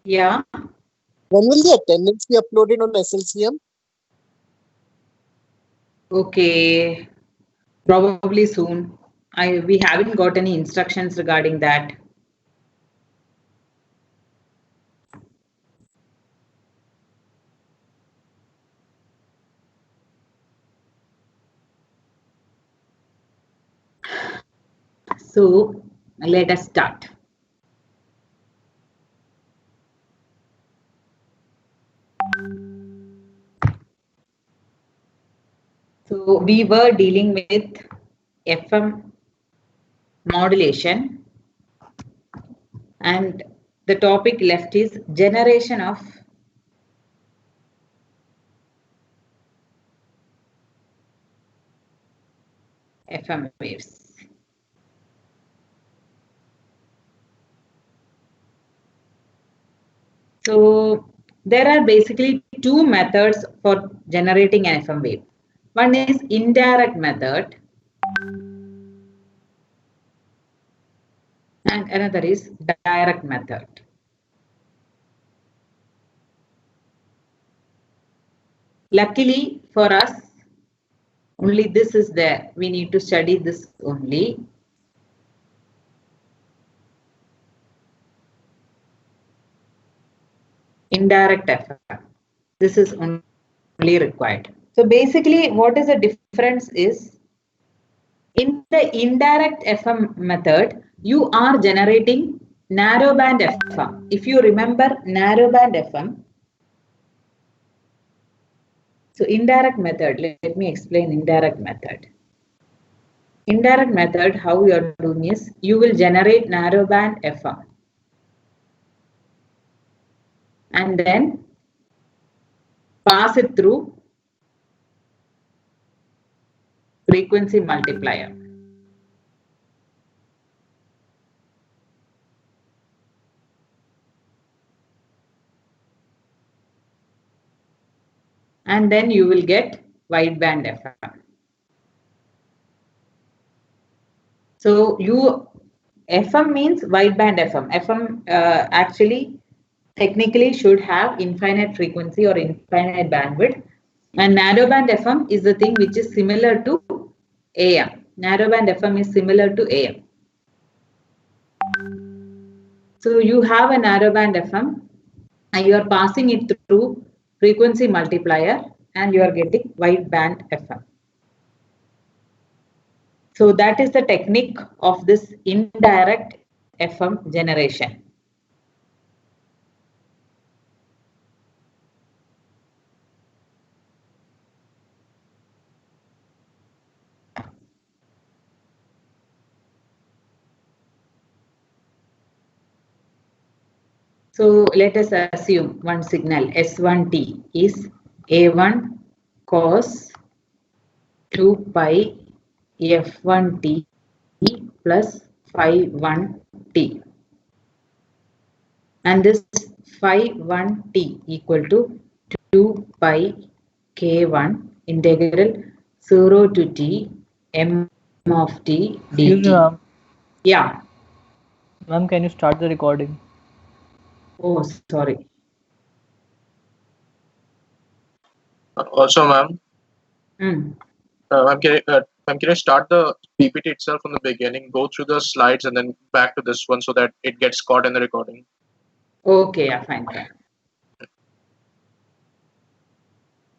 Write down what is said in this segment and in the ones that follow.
Yeah. When will the attendance be uploaded on SLCM? Okay. Probably soon. We haven't got any instructions regarding that. So let us start. So we were dealing with FM modulation, and the topic left is generation of FM waves. So there are basically two methods for generating an FM wave. One is indirect method and another is direct method. Luckily for us, only this is there. We need to study this only. Indirect FM. This is only required. So basically what is the difference is, in the indirect FM method, you are generating narrowband FM. If you remember narrowband FM, so indirect method, let me explain indirect method. Indirect method, how you are doing is, you will generate narrowband FM and then pass it through frequency multiplier. And then you will get wideband FM. So FM means wideband FM. FM actually technically should have infinite frequency or infinite bandwidth. And narrowband FM is the thing which is similar to AM. Narrowband FM is similar to AM. So you have a narrowband FM and you are passing it through frequency multiplier and you are getting wideband FM. So that is the technique of this indirect FM generation. So let us assume one signal S1T is A1 cos 2 pi F1T plus phi 1T. And this phi 1T equal to 2 pi K1 integral 0 to T M of T dt. Excuse me, ma'am. Yeah. Ma'am, can you start the recording? Oh, sorry. Also, ma'am. Ma'am, can you start the PPT itself from the beginning, go through the slides and then back to this one so that it gets caught in the recording? Okay, yeah, fine.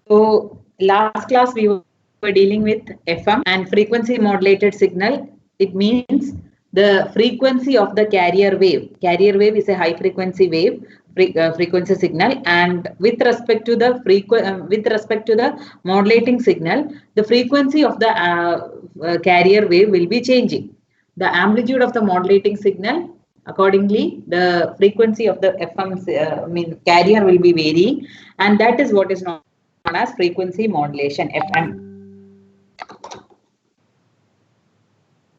So last class we were dealing with FM and frequency modulated signal. It means the frequency of the carrier wave. Carrier wave is a high frequency wave, frequency signal, and with respect to the modulating signal, the frequency of the carrier wave will be changing. The amplitude of the modulating signal, accordingly the frequency of the FM carrier will be varying, and that is what is known as frequency modulation, FM.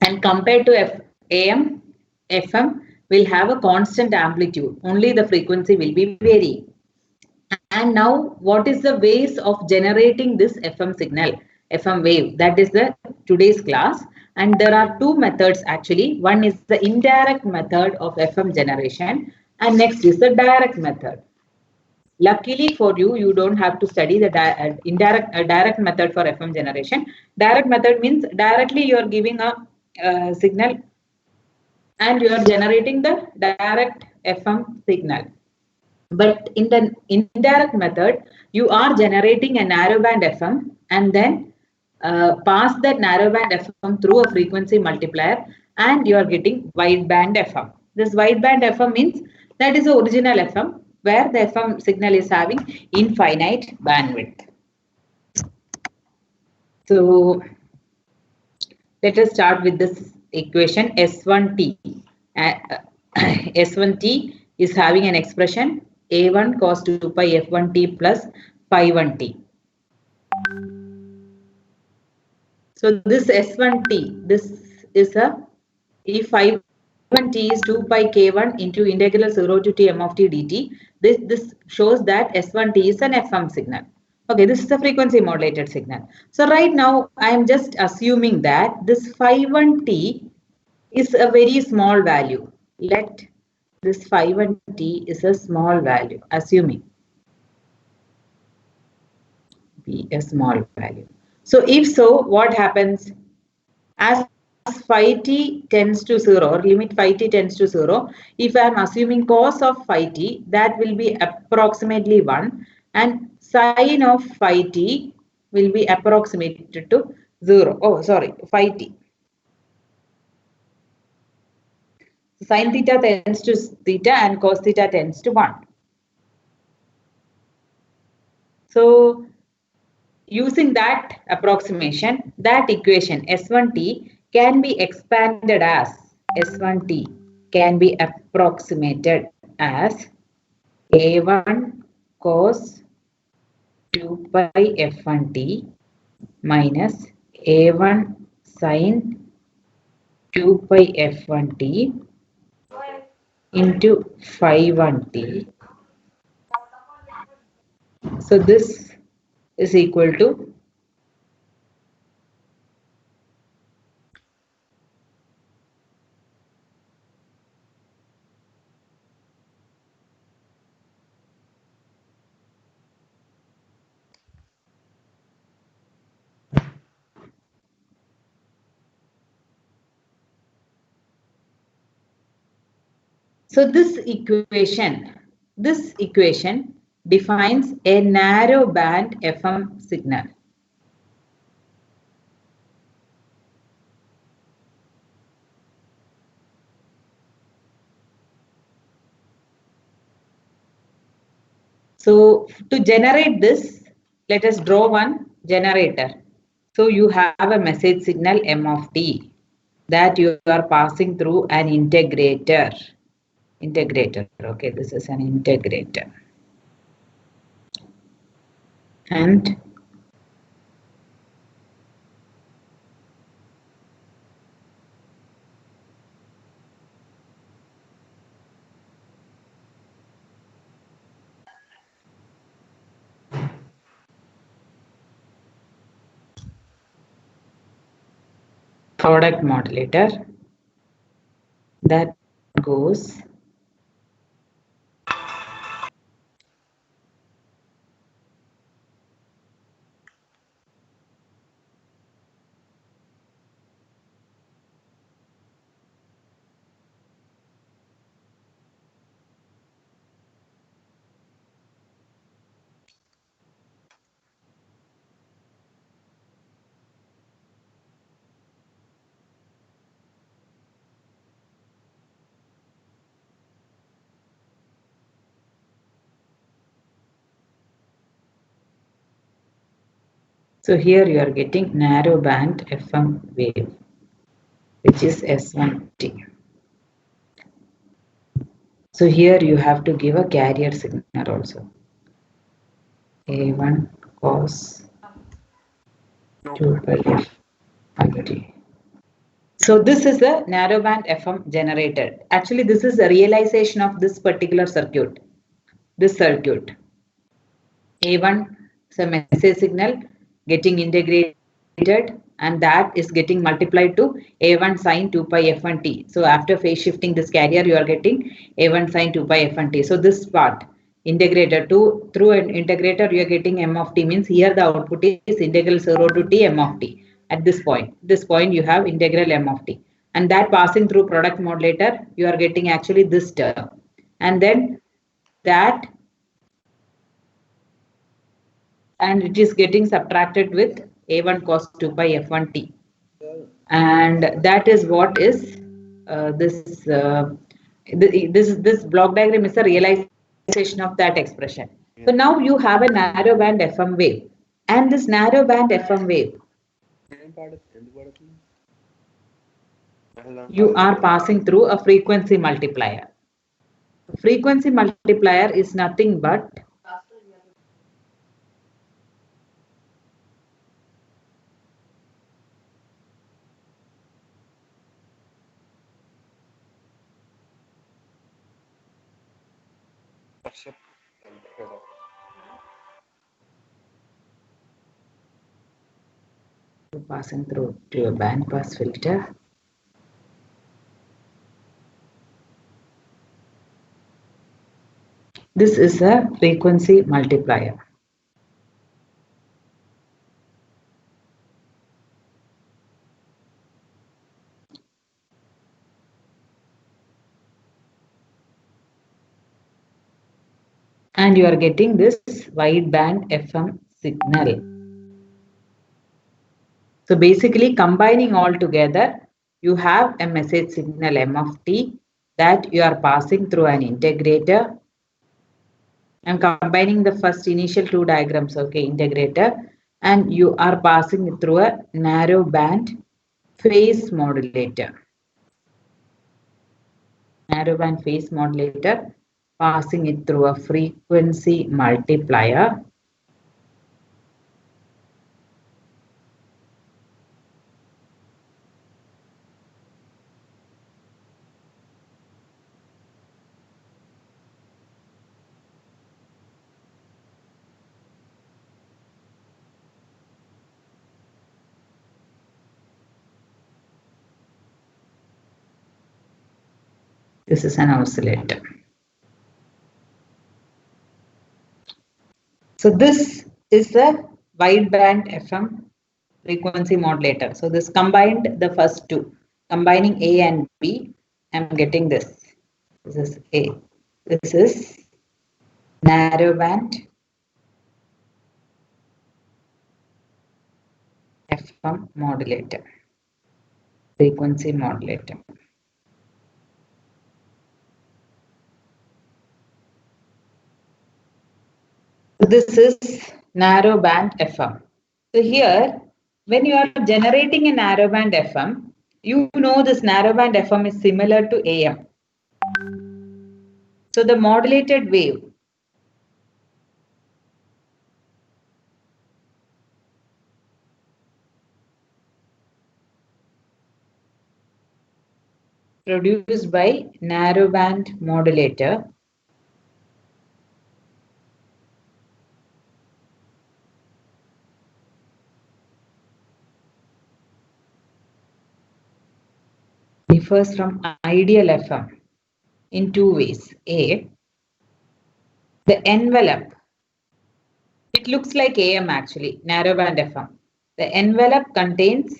And compared to AM, FM will have a constant amplitude, only the frequency will be varying. And now what is the ways of generating this FM signal, FM wave? That is the today's class. And there are two methods actually. One is the indirect method of FM generation And next is the direct method. Luckily for you, you don't have to study the direct method for FM generation. Direct method means directly you are giving a signal and you are generating the direct FM signal. But in the indirect method, you are generating a narrowband FM and then pass that narrowband FM through a frequency multiplier and you are getting wideband FM. This wideband FM means that is the original FM where the FM signal is having infinite bandwidth. So let us start with this equation S1T. S1T is having an expression A1 cos 2 pi F1T plus phi 1T. So this S1T, this is if phi 1T is 2 pi K1 into integral 0 to T M of T dt, this shows that S1T is an FM signal. Okay, this is a frequency modulated signal. So right now I am just assuming that this phi 1T is a very small value. Let this phi 1T is a small value, assuming be a small value. So if so, what happens? As phi t tends to 0 or limit phi t tends to 0, if I am assuming cos of phi t, that will be approximately 1 and sine of phi t will be approximated to 0. Oh, sorry, phi t. Sine theta tends to theta and cos theta tends to 1. So using that approximation, that equation S1T can be expanded as S1T can be approximated as A1 cos 2 pi F1T minus A1 sin 2 pi F1T into phi 1T. So this is equal to so this equation defines a narrow band FM signal. So to generate this, let us draw one generator. So you have a message signal M of T that you are passing through an integrator. Okay, this is an integrator. And product modulator that goes so here you are getting narrow band FM wave, which is S1T. So here you have to give a carrier signal also. A1 cos 2 pi F1T. So this is a narrowband FM generator. Actually, this is a realization of this particular circuit. This circuit. A1 is a message signal getting integrated and that is getting multiplied to A1 sine 2 pi f1 t. So after phase shifting this carrier, you are getting A1 sine 2 pi f1 t. So this part integrator to through an integrator, you are getting m of t, means here the output is integral 0 to t m of t. At this point you have integral m of t, and that passing through product modulator, you are getting actually this term, and then that, and it is getting subtracted with A1 cos 2 pi f1 t, and that is what is this block diagram is a realization of that expression. So now you have a narrow band FM wave, and this narrow band FM wave, you are passing through a frequency multiplier. Frequency multiplier is nothing but passing through to a band pass filter. This is a frequency multiplier. And you are getting this wide band FM signal. So basically combining all together, you have a message signal M of t that you are passing through an integrator. I'm combining the first initial two diagrams, okay, integrator, and you are passing it through a narrow band phase modulator. Narrow band phase modulator, passing it through a frequency multiplier. This is an oscillator. So this is the wideband FM frequency modulator. So this combined the first two, combining A and B, I'm getting this. This is A. This is narrowband FM modulator, frequency modulator. This is narrowband FM. So here, when you are generating a narrowband FM, you know this narrowband FM is similar to AM. So the modulated wave produced by narrowband modulator differs from ideal FM in two ways. A, the envelope, it looks like AM actually, narrowband FM. The envelope contains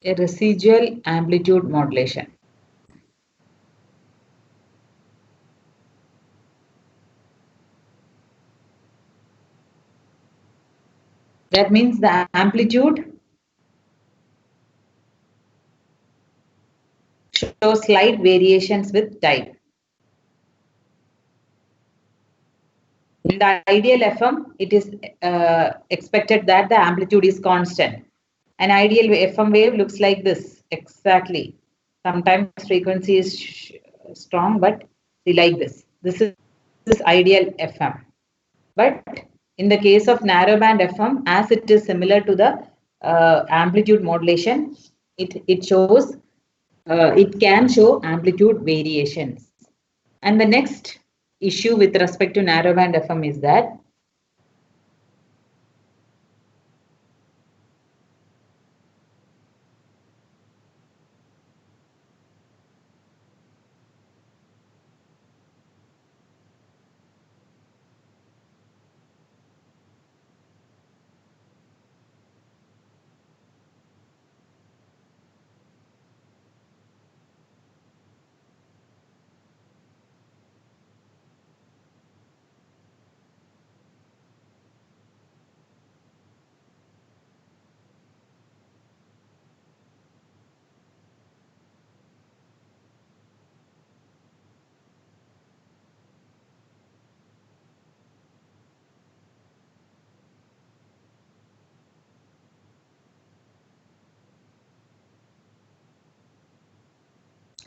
a residual amplitude modulation. That means the amplitude shows slight variations with time. In the ideal FM, it is expected that the amplitude is constant. An ideal FM wave looks like this, exactly. Sometimes frequency is strong, but like this. This is ideal FM. But in the case of narrowband FM, as it is similar to the amplitude modulation, it shows, it can show amplitude variations. And the next issue with respect to narrowband FM is that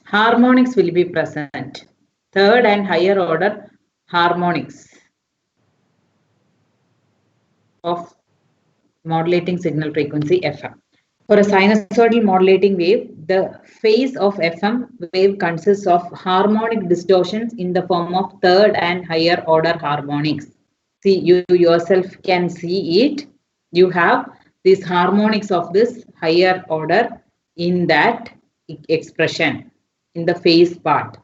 harmonics will be present. Third and higher order harmonics of modulating signal frequency FM. For a sinusoidal modulating wave, the phase of FM wave consists of harmonic distortions in the form of third and higher order harmonics. See, you yourself can see it. You have these harmonics of this higher order in that expression, in the phase part.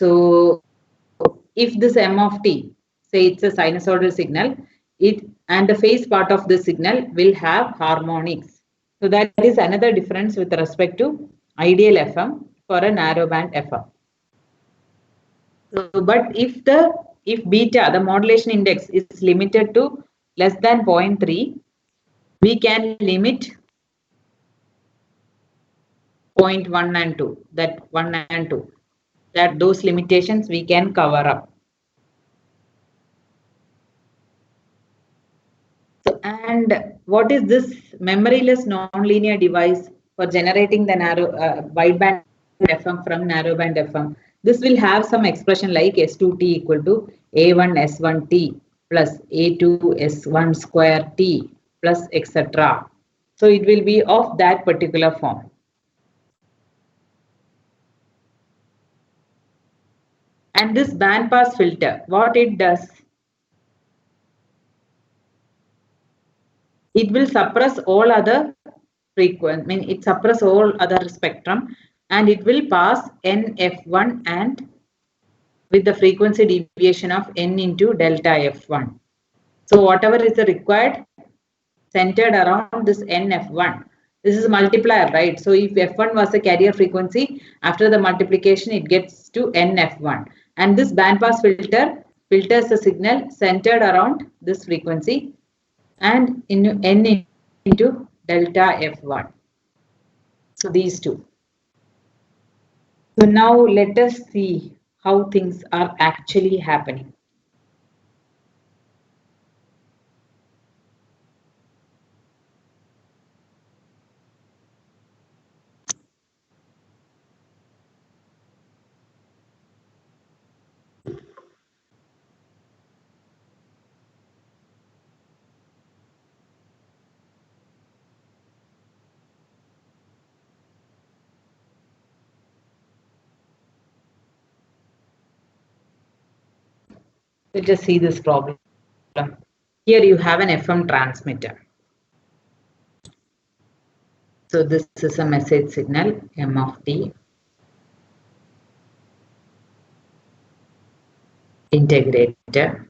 So, if this M of t, say it's a sinusoidal signal, and the phase part of the signal will have harmonics. So that is another difference with respect to ideal FM for a narrowband FM. So, but if beta, the modulation index, is limited to less than 0.3, we can limit 0.1 and 2, that 1 and 2, that those limitations we can cover up. So, and what is this memoryless nonlinear device for generating the wideband FM from narrowband FM? This will have some expression like S2T equal to A1S1T plus A2S1 square T plus etc. So it will be of that particular form. And this band pass filter, what it does? It will suppress all other frequency, it suppress all other spectrum, and it will pass NF1 and with the frequency deviation of n into delta F1. So whatever is the required centered around this NF1. This is a multiplier, right? So if F1 was the carrier frequency, after the multiplication it gets to NF1. And this bandpass filter filters the signal centered around this frequency and in n into delta F1. So these two. So now let us see how things are actually happening. Let us see this problem. Here you have an FM transmitter. So this is a message signal, M of t. Integrator.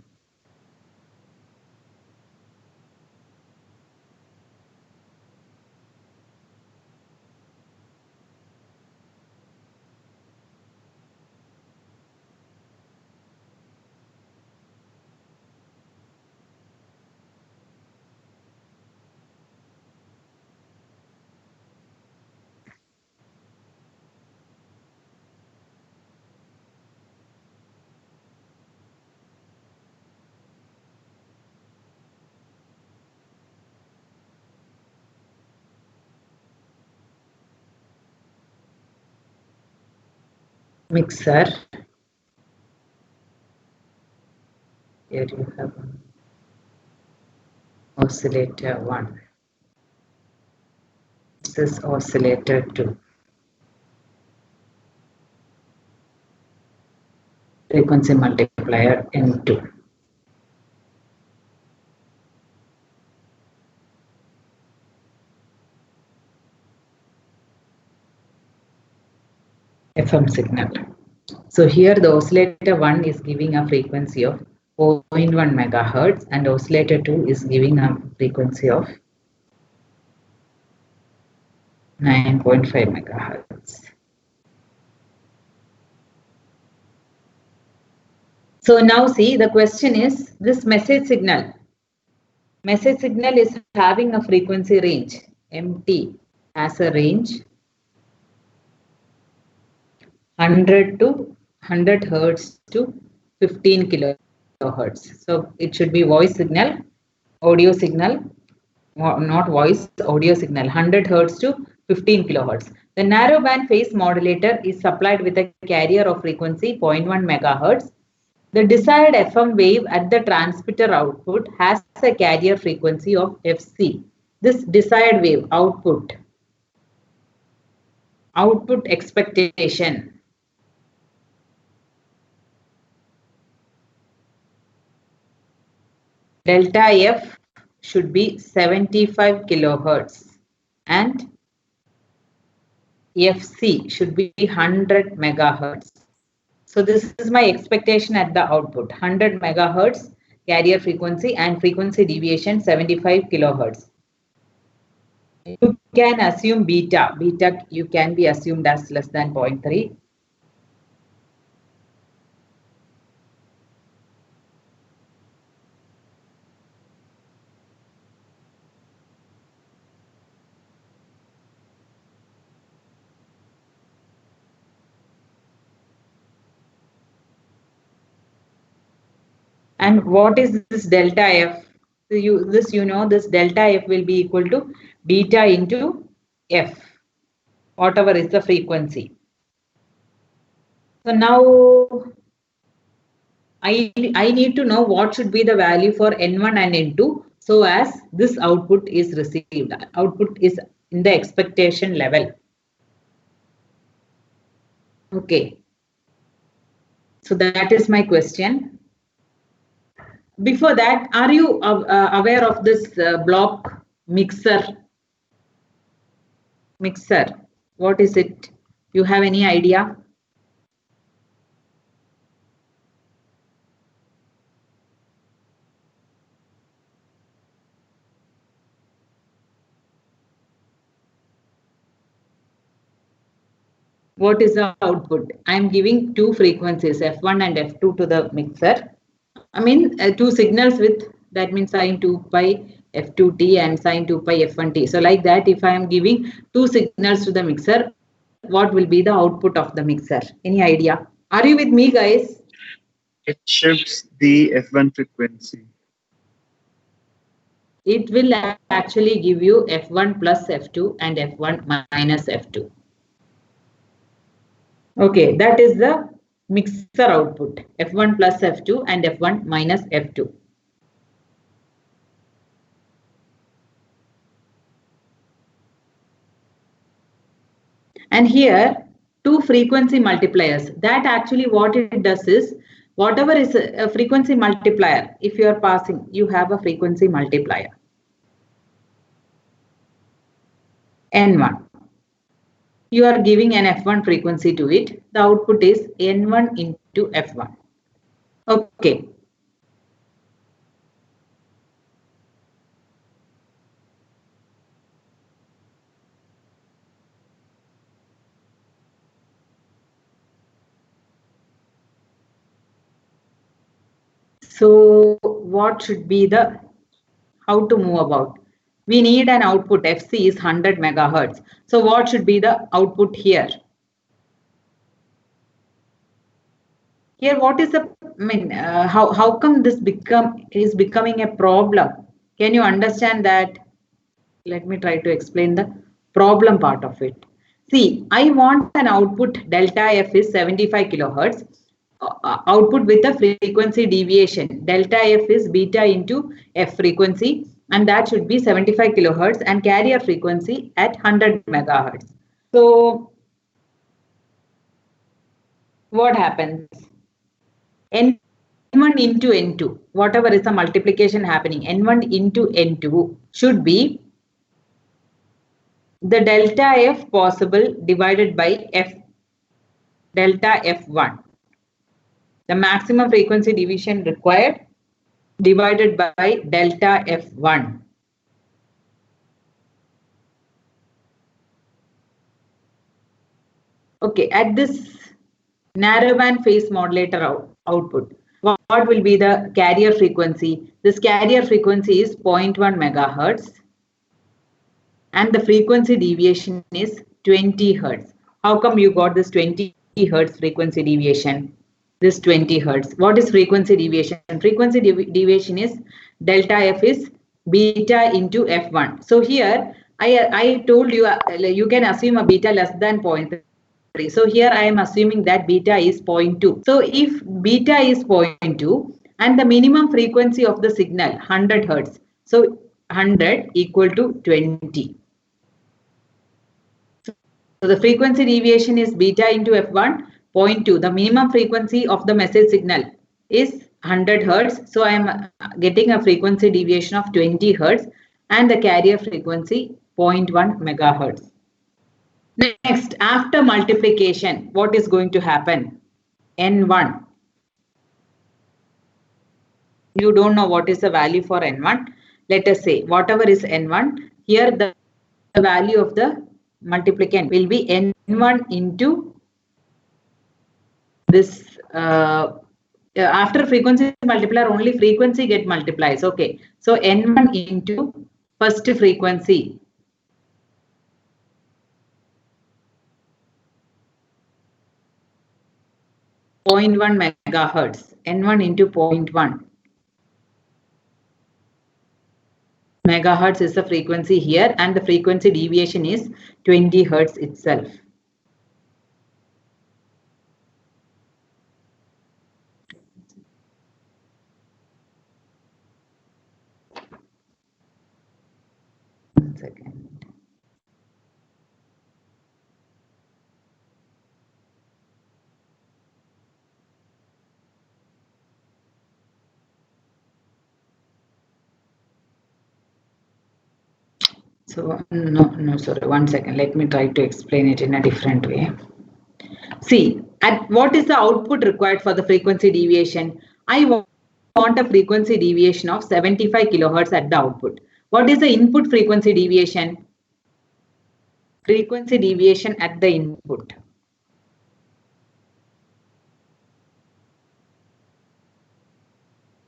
Mixer. Here you have oscillator 1. This is oscillator 2. Frequency multiplier N2. FM signal. So here the oscillator 1 is giving a frequency of 0.1 megahertz and oscillator 2 is giving a frequency of 9.5 megahertz. So now see, the question is this message signal. Message signal is having a frequency range. MT has a range 100 hertz to 15 kilohertz. So it should be voice signal, audio signal, not voice, audio signal, 100 hertz to 15 kilohertz. The narrowband phase modulator is supplied with a carrier of frequency 0.1 megahertz. The desired FM wave at the transmitter output has a carrier frequency of FC. This desired wave output expectation delta F should be 75 kilohertz and FC should be 100 megahertz. So this is my expectation at the output, 100 megahertz carrier frequency and frequency deviation 75 kilohertz. You can assume beta. Beta you can be assumed as less than 0.3. And what is this delta F? This delta F will be equal to beta into F, whatever is the frequency. So now I need to know what should be the value for N1 and N2 so as this output is received. Output is in the expectation level. Okay. So that is my question. Before that, are you aware of this block mixer? What is it? You have any idea? What is the output? I am giving two frequencies, F1 and F2 to the mixer. I mean, two signals with, that means sine 2 pi F2t and sine 2 pi F1t. So like that, if I am giving two signals to the mixer, what will be the output of the mixer? Any idea? Are you with me, guys? It shifts the F1 frequency. It will actually give you F1 plus F2 and F1 minus F2. Okay, that is the mixer output, F1 plus F2 and F1 minus F2. And here, two frequency multipliers. That actually what it does is, whatever is a frequency multiplier, if you are passing, you have a frequency multiplier. N1. You are giving an F1 frequency to it. The output is N1 into F1. Okay. So what should be the, how to move about? We need an output, FC is 100 megahertz. So what should be the output here? Here, what is the, I mean, how come this is becoming a problem? Can you understand that? Let me try to explain the problem part of it. See, I want an output delta F is 75 kilohertz. Output with a frequency deviation. Delta F is beta into F frequency, and that should be 75 kilohertz and carrier frequency at 100 megahertz. So what happens? N1 into N2, whatever is the multiplication happening, N1 into N2 should be the delta F possible divided by F delta F1. The maximum frequency division required divided by delta F1. Okay, at this narrowband phase modulator output, what will be the carrier frequency? This carrier frequency is 0.1 megahertz and the frequency deviation is 20 hertz. How come you got this 20 hertz frequency deviation? This 20 hertz. What is frequency deviation? Frequency deviation is delta F is beta into F1. So here I told you you can assume a beta less than 0.3. So here I am assuming that beta is 0.2. So if beta is 0.2 and the minimum frequency of the signal 100 hertz, so 100 equal to 20. So the frequency deviation is beta into f1, 0.2. The minimum frequency of the message signal is 100 hertz. So I am getting a frequency deviation of 20 hertz and the carrier frequency 0.1 megahertz. Next, after multiplication, what is going to happen? N1. You don't know what is the value for N1. Let us say whatever is N1, here the value of the multiplicand will be N1 into this. After frequency multiplier, only frequency get multiplies. Okay. So N1 into first frequency. .1 megahertz. N1 into 0.1 megahertz is the frequency here, and the frequency deviation is 20 hertz itself. One second. So no, sorry, 1 second. Let me try to explain it in a different way. See, at what is the output required for the frequency deviation? I want a frequency deviation of 75 kilohertz at the output. What is the input frequency deviation? Frequency deviation at the input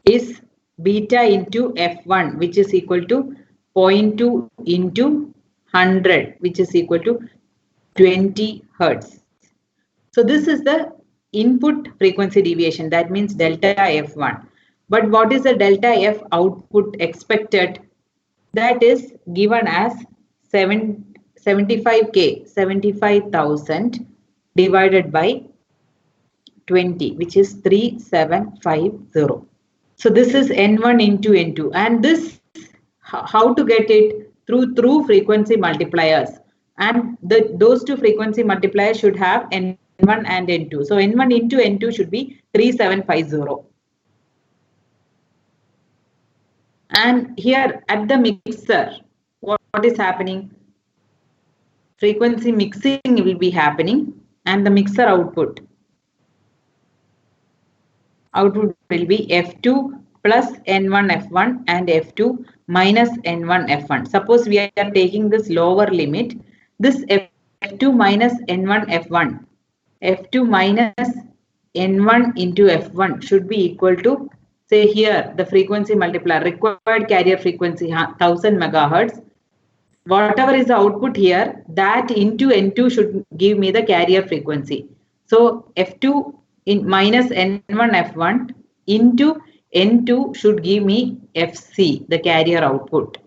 is beta into f1, which is equal to 0.2 into 100, which is equal to 20 hertz. So this is the input frequency deviation. That means delta f1. But what is the delta f output expected? That is given as 75K, 75,000 divided by 20, which is 3750. So this is N1 into N2, and this how to get it through frequency multipliers, and those two frequency multipliers should have N1 and N2. So N1 into N2 should be 3750. And here at the mixer, what is happening? Frequency mixing will be happening, and the mixer output will be F2 plus N1 F1 and F2 minus N1 F1. Suppose we are taking this lower limit, this F2 minus N1 F1, F2 minus N1 into F1 should be equal to, say here, the frequency multiplier, required carrier frequency 1000 megahertz. Whatever is the output here, that into N2 should give me the carrier frequency. So F2 in minus N1 F1 into N2 should give me FC, the carrier output.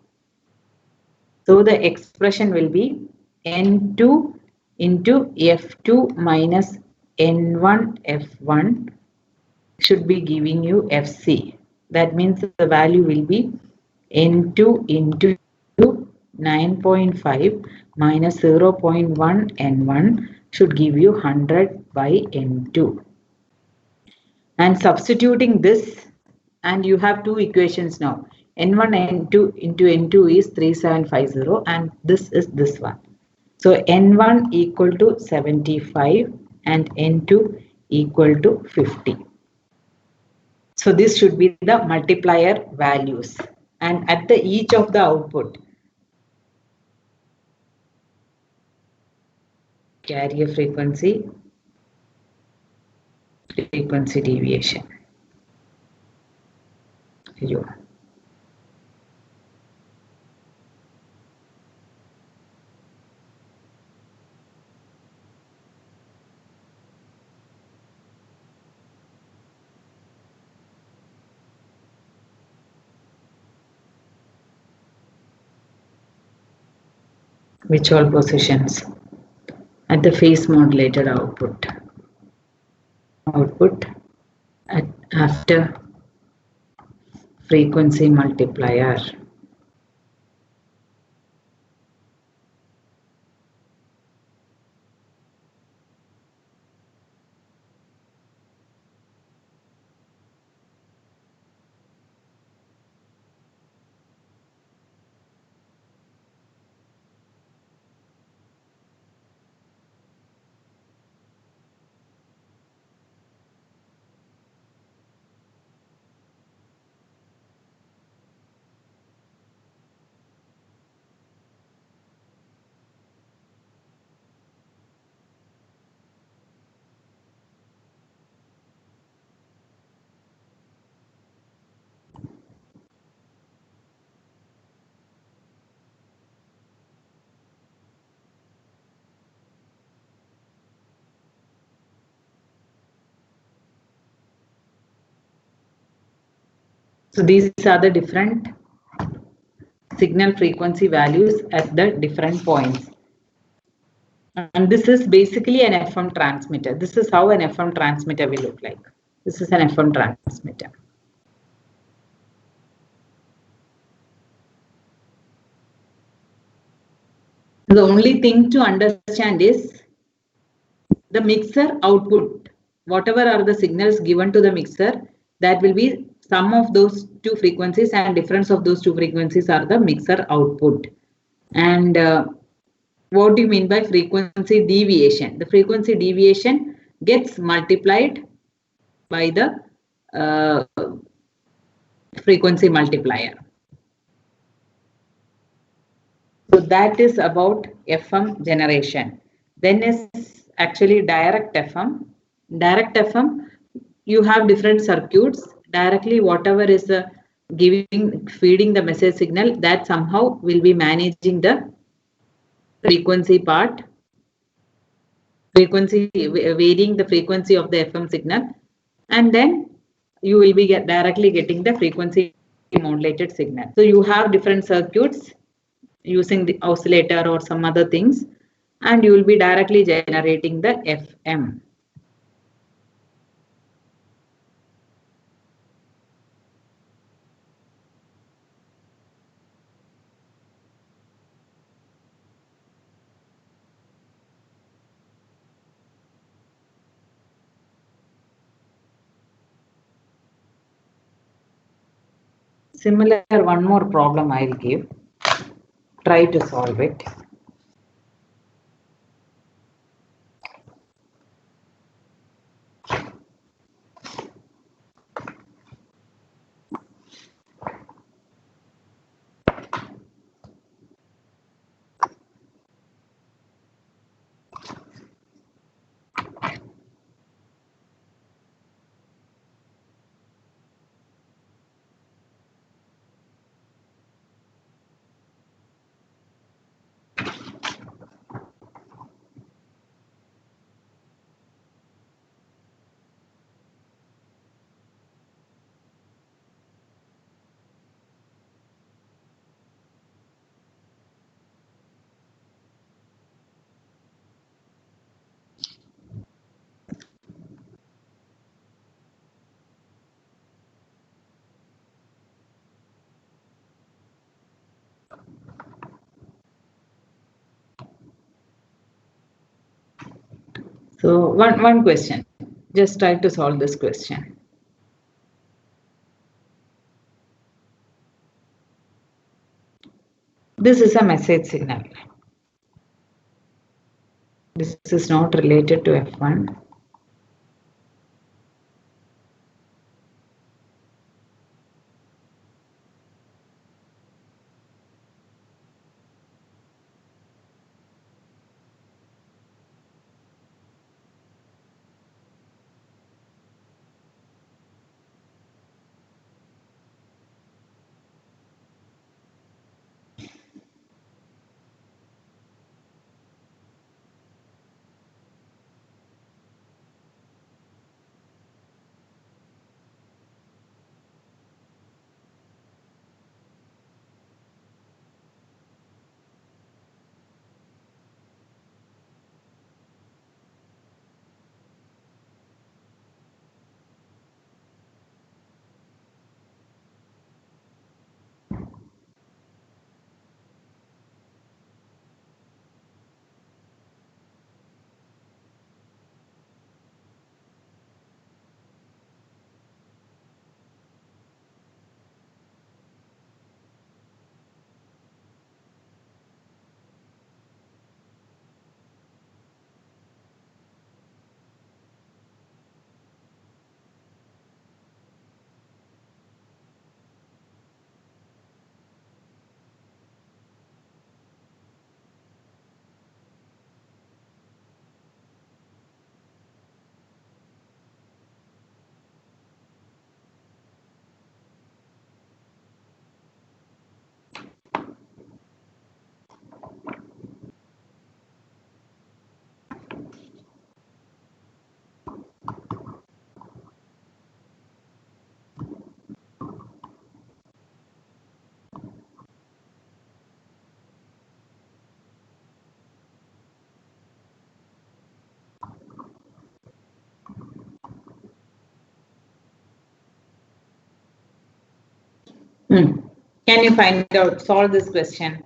So the expression will be N2 into F2 minus N1 F1 should be giving you FC. That means the value will be N2 into 9.5 minus 0.1 N1 should give you 100 by N2. And substituting this, and you have two equations now. N1 N2 into N2 is 3750, and this is this one. So N1 equal to 75 and N2 equal to 50. So this should be the multiplier values, and at the each of the output, carrier frequency deviation. U. which all positions at the phase modulated output after frequency multiplier. So these are the different signal frequency values at the different points. And this is basically an FM transmitter. This is how an FM transmitter will look like. This is an FM transmitter. The only thing to understand is the mixer output. Whatever are the signals given to the mixer, that will be sum of those two frequencies, and difference of those two frequencies are the mixer output. And what do you mean by frequency deviation? The frequency deviation gets multiplied by the frequency multiplier. So that is about FM generation. Then is actually direct FM. Direct FM, you have different circuits. Directly whatever is feeding the message signal, that somehow will be managing the frequency part. Frequency, varying the frequency of the FM signal, and then you will be directly getting the frequency modulated signal. So you have different circuits using the oscillator or some other things, and you will be directly generating the FM. Similar, one more problem I'll give. Try to solve it. So one question. Just try to solve this question. This is a message signal. This is not related to F1. Can you find out, solve this question?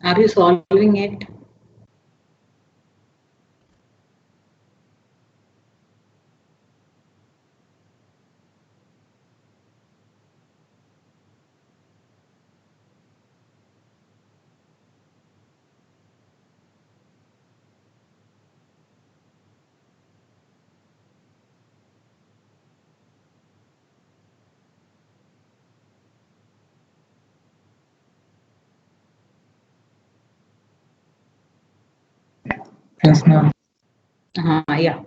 Are you solving it? Yes, ma'am. Yeah.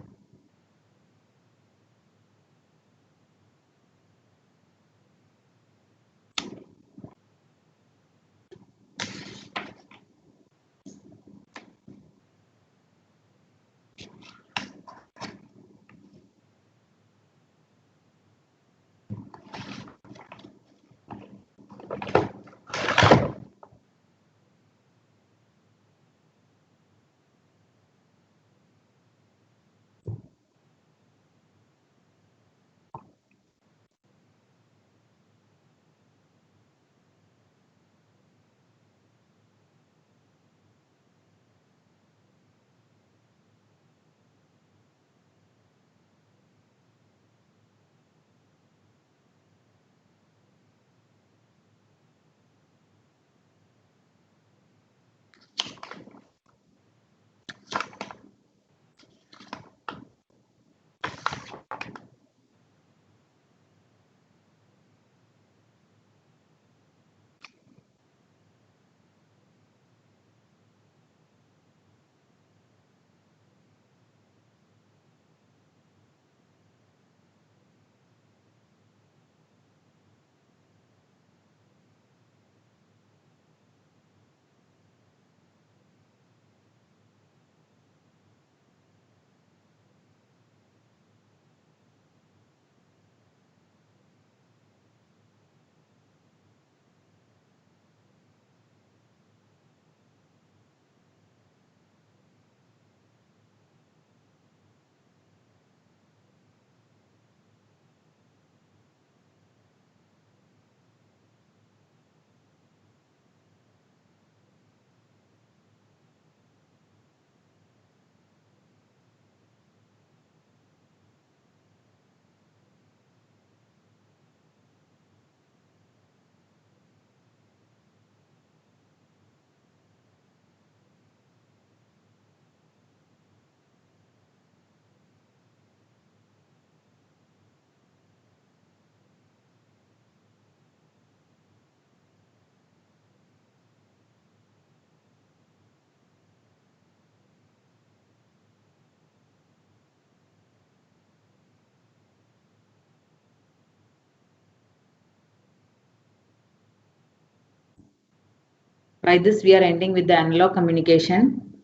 By this, we are ending with the analog communication.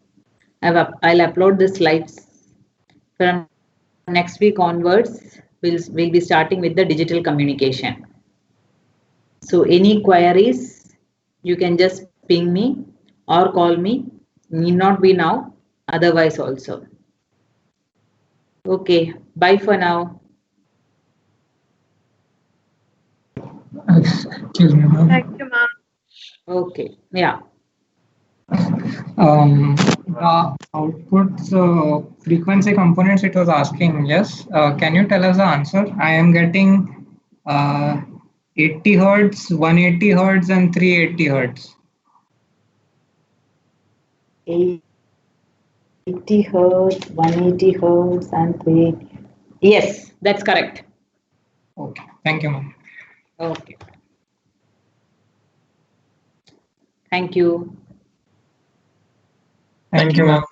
I'll upload the slides. From next week onwards, we'll be starting with the digital communication. So any queries, you can just ping me or call me. Need not be now, otherwise also. Okay, bye for now. Excuse me, ma'am. Thank you, ma'am. Okay, yeah. The outputs frequency components it was asking, yes. Can you tell us the answer? I am getting 80 hertz, 180 hertz, and 380 hertz. 80 hertz, 180 hertz, and 380. Yes, that's correct. Okay, thank you, ma'am. Okay. Thank you. Thank you, ma'am.